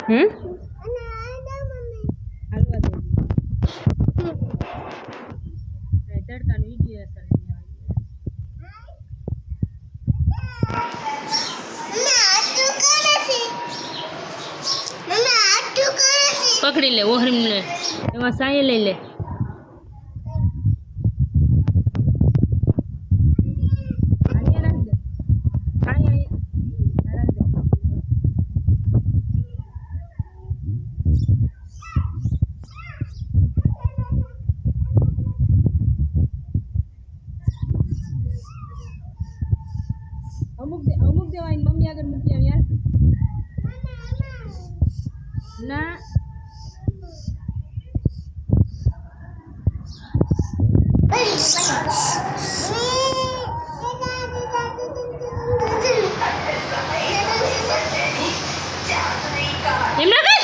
હાલવા દે તડકાનું ઈજી અસર પકડી લે ઓહરીમ ને એમાં સાયે લઈ લે અમુક દેવાય મમ્મી આગળ મૂકી આવ યાર ના એમ ના કર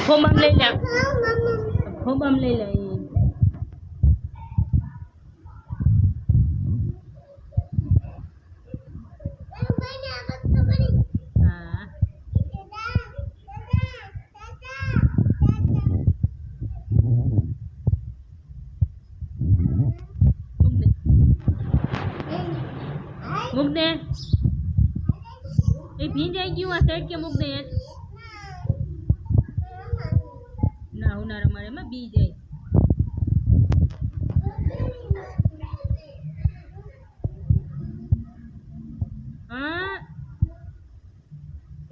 ફોબામ લઈ લે ફોબામ લઈ લે મૂક દે એ ભીંજાઈ ગયું આ સાઈડ કે મૂક દે ના ઉનાળામાં એમાં બી જાય